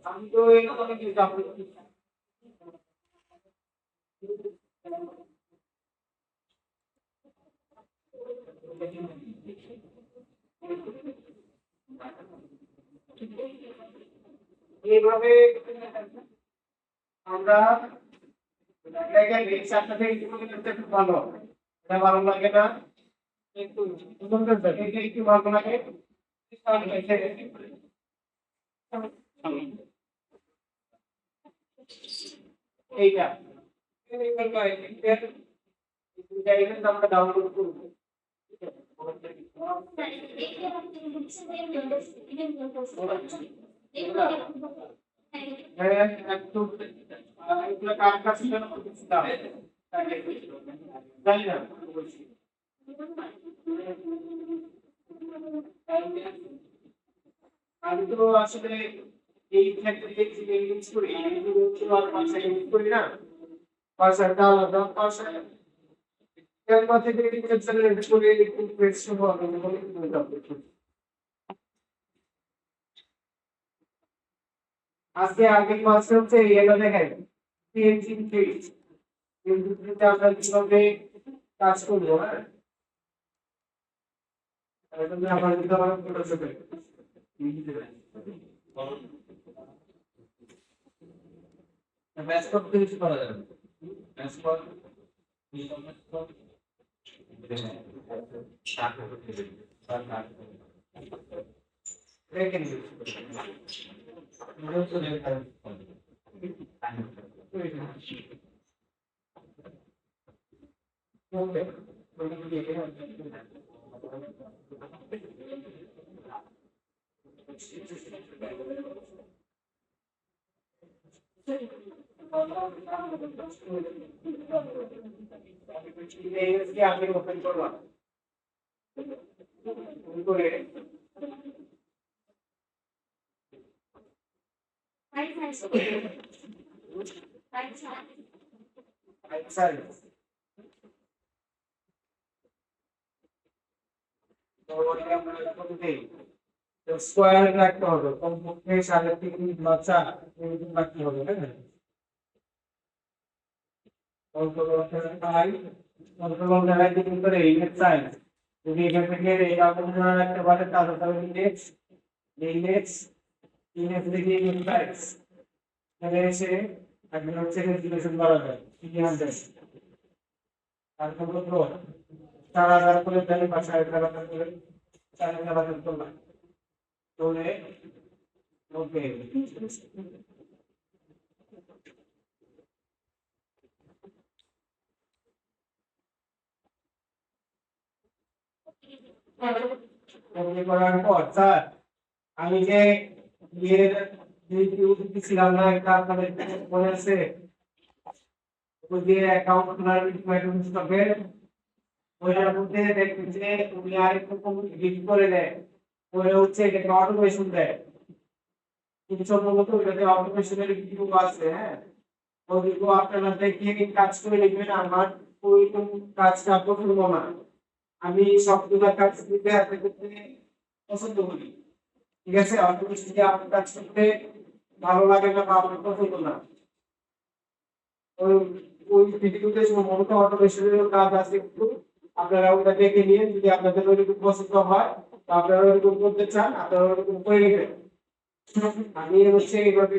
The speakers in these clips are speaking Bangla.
আমি তো এরকম কিছু আপলোড এইভাবে আমরা দেখেন এই চারটা থেকে কি করতে একটু ভালো হবে। এটা ভালো লাগে না একটু সুন্দর থাকে এটা একটু ভালো লাগে এইটা এইটা আমরা ডাউনলোড করব হ্যাঁ একটু এগুলো কার কাছে যেন দাও জানি না বলছি আমি তো আসলে এই ক্ষেত্রে যে ইউজ করি এইগুলো হচ্ছে আর ভাষা ইউজ করি না ভাষাটা আলাদা ভাষা এর মধ্যে থেকে এক্সেলেন্ট করে একটু ফ্রেশ হবে বলে আজকে আগের মাসে হচ্ছে এটা দেখেন পিএনজি ফিল্ড কিন্তু আমরা কিভাবে কাজ করবো হ্যাঁ তাহলে আমার কিন্তু আমার পুরো সেটা ম্যাচ করতে কিছু করা যাবে ম্যাচ কর দেখেন আপনি ওপেন করলাম করে স্কোয়ার রাখতে হবে কমপক্ষে 3.5 বা 4 এরকম রাখতে হবে হ্যাঁ কন্ট্রোল দেখাইতে কি করে ইন্ডেক্স সাইজ যদি এখান থেকে এই আলোচনা রাখতে পারে তাহলে ইন্ডেক্স ইন্ডেক্স ইন্ডেক্স থেকে ইন্ডেক্স সাইজ তাহলে এসে এখন হচ্ছে রেজুলেশন করা যায় 300 তারপর তো 4000 করে তাহলে 5000 করে 4000 করলাম তোলে ওকে ওকে করার পর স্যার আমি যে ইয়ের যে ছিলাম না একটা আপনাদের মনে আছে ওই যে অ্যাকাউন্ট খোলার রিকোয়ারমেন্টস হবে ওইটার মধ্যে দেখবেন যে তুমি আরেকটু হিট করে দেয় ওরা হচ্ছে এটাকে অটোমেশন দেয় কিন্তু সম্ভবত ওইটাতে অটোমেশনের কিছু আছে হ্যাঁ ওইগুলো আপনারা দেখে কাজ করে নেবেন আমার ওইরকম কাজটা পছন্দ না আমি সবগুলো কাজ দিতে হাতে করতে পছন্দ করি ঠিক আছে অটোমেশন দিয়ে আপনার কাজ করতে ভালো লাগে না বা আপনার পছন্দ না ওই ওই ভিডিওতে সম্ভবত অটোমেশনের কাজ আছে একটু আপনারা ওটা দেখে নিয়ে যদি আপনাদের ওইরকম পছন্দ হয় বা আপনারা ওইরকম করতে চান আপনারা ওইরকম করে নেবেন আমি হচ্ছে এইভাবে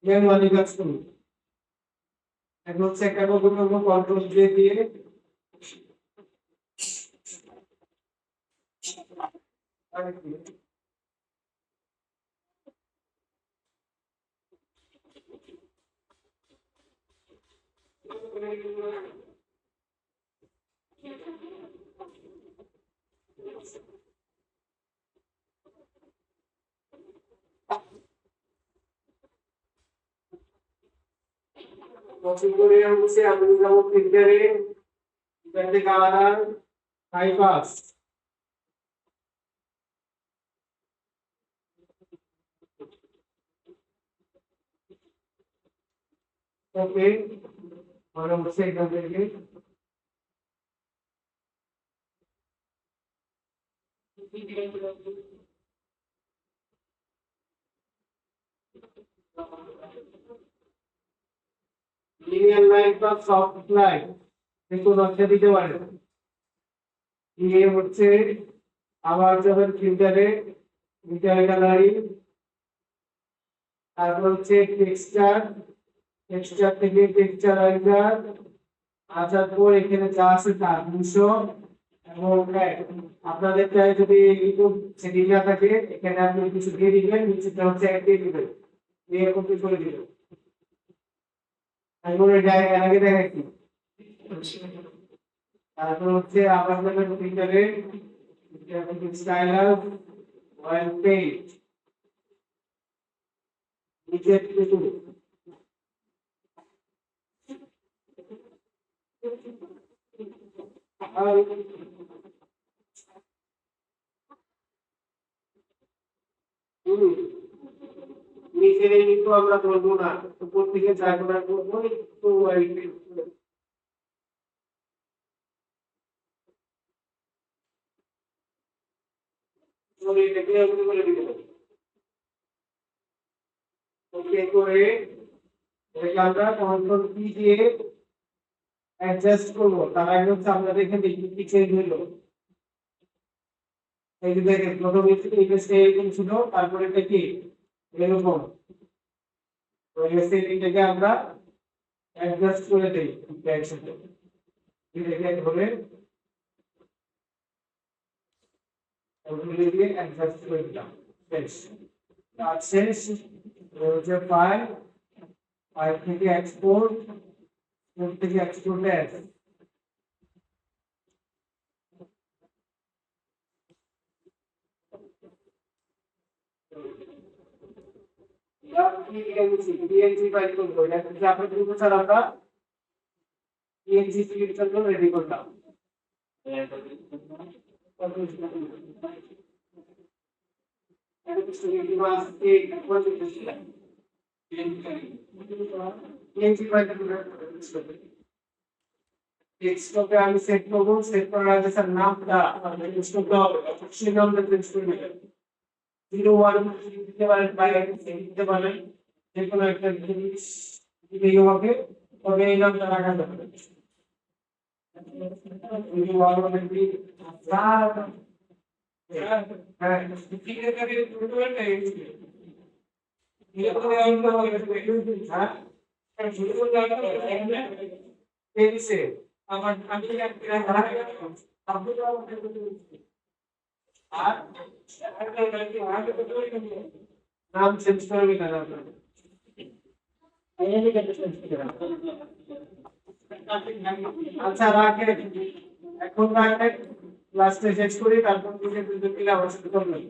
ম্যানুয়ালি কাজ করি এখন হচ্ছে একটা নতুন নতুন কন্ট্রোল দিয়ে দিয়ে করে হচ্ছে আমি যাবো প্রিন্টারে প্রিন্টারে কালার হাই পাস ওকে, মনে হচ্ছে এখান থেকে লিনিয়ার লাইন বা সফট লাইন দেখুন একটা দিতে পারেন। দিয়ে হচ্ছে আবার যাবেন ফিল্টারে, ফিল্টার গ্যালারি, তারপর হচ্ছে টেক্সচার, টেক্সচার থেকে টেক্সচারাইজার, আসার পর এখানে যা আছে তা 200 এবং আপনাদের চাই যদি ইউটিউব সেটিং না থাকে এখানে আপনি কিছু দিয়ে দিবেন, নিচেটা হচ্ছে এক দিয়ে দিবেন, দিয়ে কপি করে দিবেন। তারপরে আগে দেখাচ্ছি। তারপর হচ্ছে আবার যাবেন ফিল্টারে, স্টাইলার, অয়েল পেইন্ট, নিচে একটু আর নিচে কিন্তু আমরা ধরবো না, উপর থেকে জায়গাটা করবো একটু এটাকে আমি বলে দিব। ওকে করে এটাকে আমরা কন্ট্রোল কি দিয়ে অ্যাডজাস্ট করবো, তার আগে হচ্ছে আপনাদের এখানে কি চেঞ্জ হলো। এই যে দেখেন প্রথমে এই পেজটা এরকম ছিল, তারপরে এটা কি এরকম, তো এই সেটিংটাকে আমরা অ্যাডজাস্ট করে দেই একসাথে। এটাকে ধরে ওগুলো দিয়ে অ্যাডজাস্ট করে দিলাম, বেশ কাজ শেষ। হচ্ছে ফাইল, ফাইল থেকে এক্সপোর্ট, এক্সপোর্ট থেকে এক্সপোর্ট অ্যাজ, পিএনজি ফাইল করবো, এটা হচ্ছে আপনাদের উপর আমরা পিএনজি ফিল্ড জন্য রেডি করলাম। টেক্সটকে আমি সেট করব, সেট করার আগে স্যার নামটা টেক্সটকে হবে অবশ্যই নামটা চেঞ্জ করে নেবেন। 01 দিতে পারেন বা দিতে পারেন, যে কোনো একটা জিনিস দিলেই হবে, তবে এই নামটা রাখা যাবে। হ্যাঁ ঠিক আছে, আমার আমি নাম চেঞ্জ করবি না, আচ্ছা রাখেন, এখন রাখেন, ক্লাসটা শেষ করি, তারপর নিজে দুটো মিলে আমার সাথে করবেন।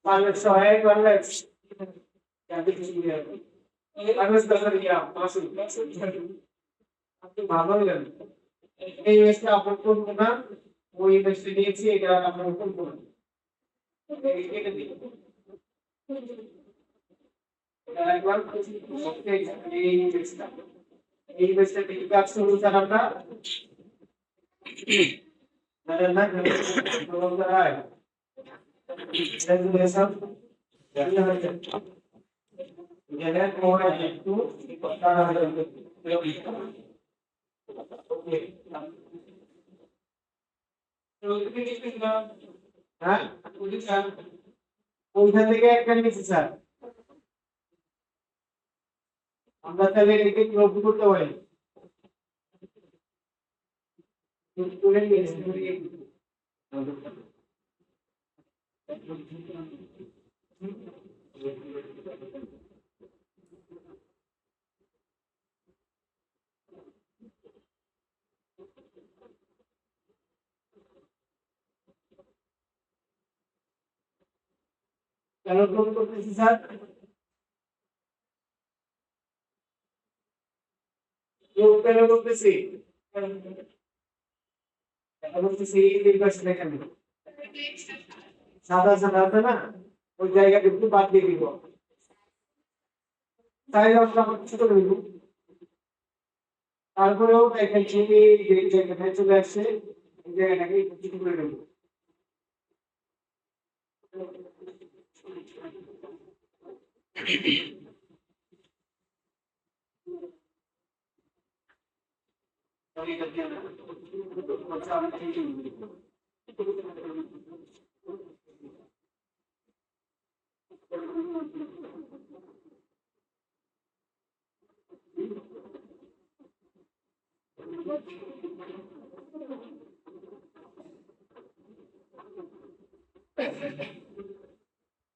পারলে সহায়ক করলে আপনি ভালো হলেন, এই ইমেজটা আপলোড করবো না, ওই ইমেজটা নিয়েছি, এটা আপলোড করবো না, এটা দিই একবার এই ইমেজটা, এই ইমেজটা থেকে কাজ শুরু স্যার আমরা জানেন না প্রোগ্রাম করায় রেজুলেশন জেনারেট মোড একটু তারা ওকে। হ্যাঁ ওইখান থেকে একটা নিয়েছি স্যার, আমরা তাহলে এটাকে ক্লোজ করতে পারি। করে নিয়েছি কেন ক্লোজ করতেছি স্যার, ক্লোজ কেন করতেছি, এখন করতেছি এই পাশে দেখেন সাদা সাদা আছে না, ওই জায়গাটা একটু বাদ দিয়ে দিব, তাই আমরা ছোট করে দিব। তারপরেও দেখেন যে এই জায়গাটায় চলে আসছে, এই জায়গাটাকে ছোট করে দেব।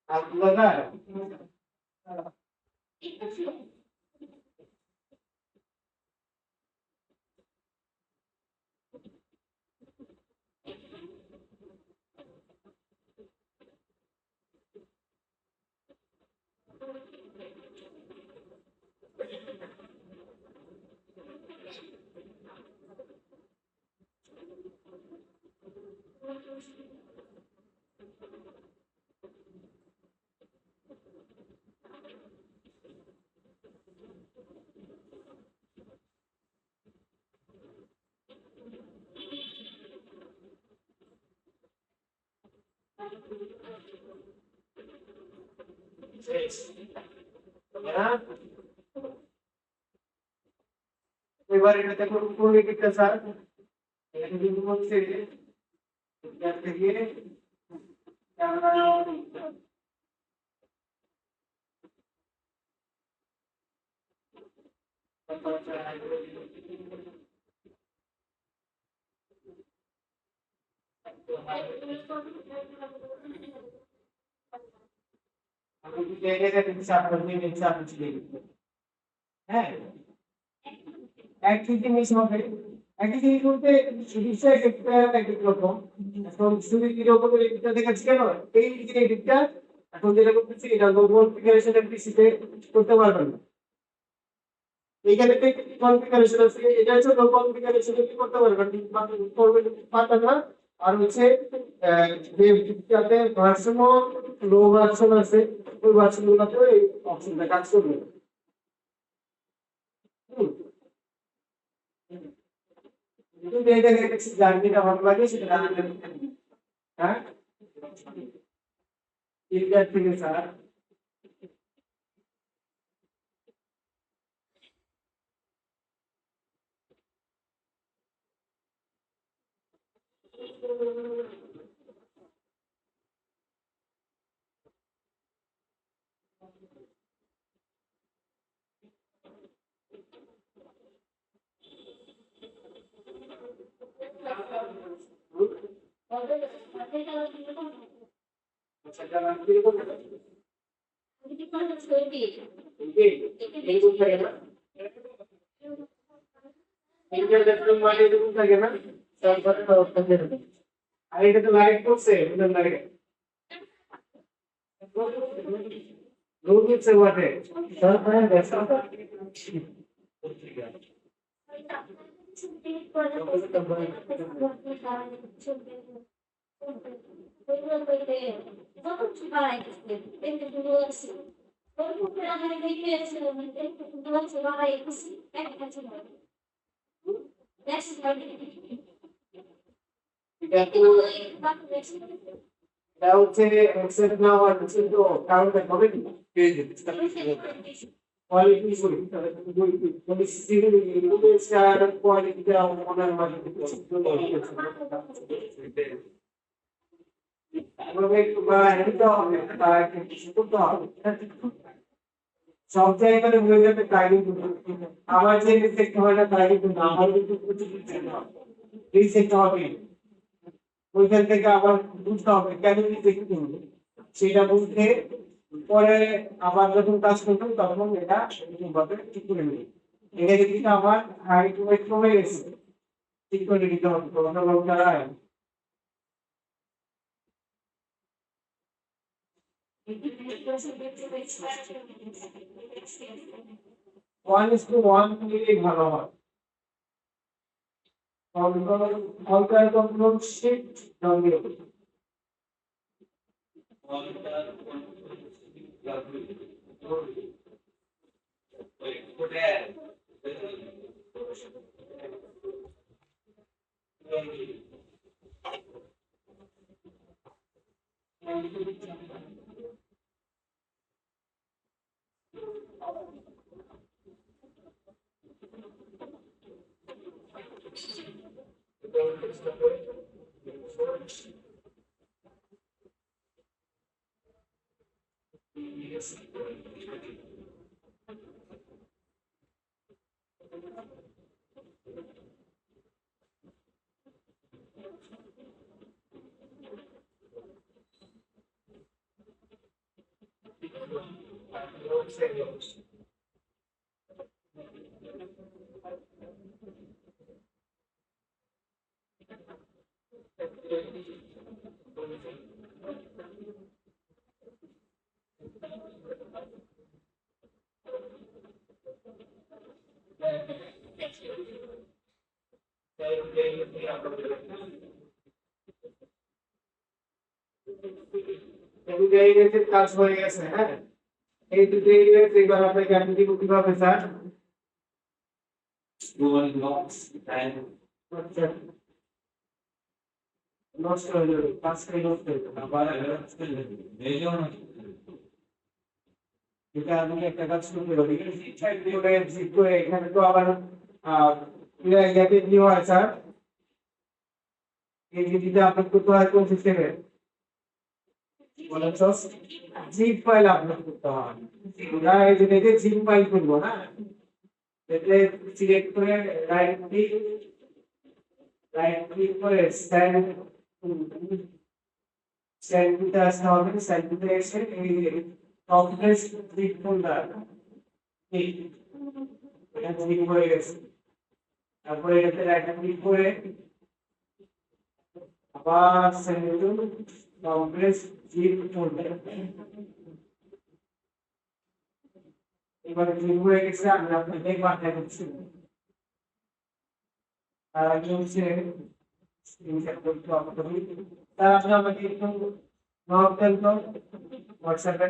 আপনারা এবার এটাতে কোন দিকটা স্যার, এটা কিন্তু হচ্ছে এখান থেকে আমি যদি এটা থেকে চাপ দিয়ে চাপ দিয়ে হ্যাঁ একই জিনিস হবে। একই জিনিস বলতে বিষয় একটা একই রকম। এখন শুধু কিরকম এটা দেখাচ্ছি কেন, এই যে দিকটা এখন যেটা করতেছি এটা লো কনফিগারেশন পিসিতে করতে পারবেন না। এইখানে কনফিগারেশন আছে, এটা হচ্ছে লো কনফিগারেশন কি করতে পারবেন করবেন পারবেন না। আর হচ্ছে যে দিকটাতে ভার্সন লো ভার্সন আছে ওই ভার্সনগুলোতে এই অপশনটা কাজ করবে। যদি এই জায়গায় দেখছি জার্নিটা ভালো লাগে সেটা হ্যাঁ ইন্টার থেকে স্যার আচ্ছা জানা কি করতে এই বলতে গেলে ইন্টার লেভেল মানে এরকম থাকে না, তারপরে ব্যবস্থা করে দেবে। আর এটা তো লাইট করছে এটা লাগে রোড হচ্ছে বটে তারপরে ব্যবসা এটা তো এটা হচ্ছে অ্যাকসেপ্ট না হওয়ার কিছু তো কারণটা হবে কি কোয়ালিটি সরি যদি সিভিল স্টার কোয়ালিটিটা ওনার মাঝে এভাবে একটু নিতে হবে তার কিছু করতে হবে। সব জায়গায় হয়ে যাবে তাই কিন্তু আমার যে রিসেক্ট হয় না তাই কিন্তু না, আমার কিন্তু প্রচুর রিসেক্ট হবে। ওইখান থেকে আবার বুঝতে হবে কেন রিসেক্ট হলো সেটা বুঝতে পরে আবার যখন কাজ করবো তখন এটা ভাবে ঠিক করে নেবে। এটা কিন্তু আমার হাইট ওয়েট কমে গেছে, ঠিক করে নিতে হবে তোমাদের লোকরা। ওয়ান ইস টু ওয়ান নিলেই ভালো হয়। কন্ট্রোল কন্ট্রোল শিফট ডাউন এই কাজ হয়ে গেছে, হ্যাঁ। এই দুটো ইউনিট এবার আপনাকে আমি দিব কিভাবে স্যার? আচ্ছা, নষ্ট হয়ে যাবে, পাঁচটাই নষ্ট হয়ে যাবে। আবার এটা আমি একটা কাজ শুরু করি, এক্সিট করে এখানে তো আবার ইয়াতে কি হয় স্যার? এই জিনিসটা আপলোড করতে হয় কোন সিস্টেমে? বলেন তো, জিপ ফাইল আপলোড করতে হয়। আমরা এই যে জিপ ফাইল করবো না, এতে সিলেক্ট করে রাইট ক্লিক করে সেন্ড দিতে আসতে হবে। সেন্ড দিতে এসে এই কমপ্লেক্স জিপ ফোল্ডার এটা জিপ হয়ে গেছে। তারপরে এটাতে রাইট ক্লিক করে আবার send to complex zip folder. এবারে জিপ হয়ে গেছে, আমি আপনাকে একবার দেখাচ্ছি। আর আগে হচ্ছে স্ক্রিনশট করতে হবে। তার আপনি আমাকে একটু নক দেন তো হোয়াটসঅ্যাপে।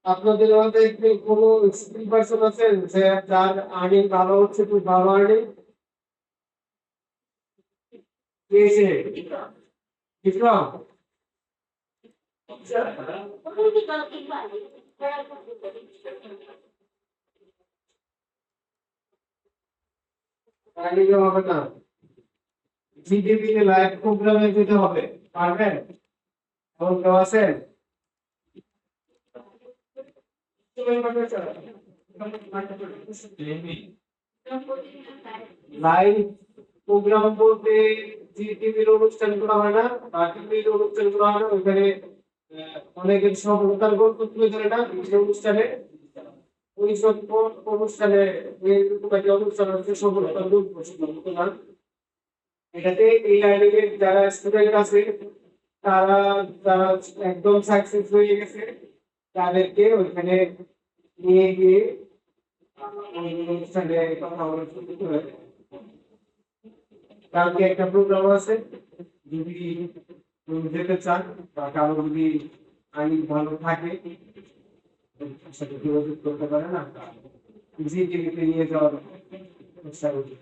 আপনাদের মধ্যে কি কোনো স্কিল পারসন আছেন যে যার আর্নিং ভালো হচ্ছে, খুব ভালো আর্নিং? কে সে? বিক্রম? আর্নিং হবে না, জিডিপি লাইভ প্রোগ্রামে যেতে হবে, পারবেন? ফোন কেউ আছেন? লাইভ প্রোগ্রাম বলতে জি টিভির অনুষ্ঠান করা হয় না, বা টিভির অনুষ্ঠান করা হয় না, ওইখানে অনেকের সফলতার গল্প তুলে ধরে না সেই অনুষ্ঠানে। ওই সব অনুষ্ঠানে এই অনুষ্ঠান হচ্ছে সফলতার গল্প না। এটাতে এই লাইনের যারা স্টুডেন্ট আছে, তারা যারা একদম সাকসেস হয়ে গেছে, তাদেরকে ওইখানে নিয়ে গিয়ে ওই অনুষ্ঠানে কথা বলার সুযোগ হয়। কালকে একটা প্রোগ্রাম আছে, যদি যেতে চান বা কারো যদি আইন ভালো থাকে সাথে যোগাযোগ করতে পারে না, জি টিভিতে নিয়ে যাওয়ার চেষ্টা করি।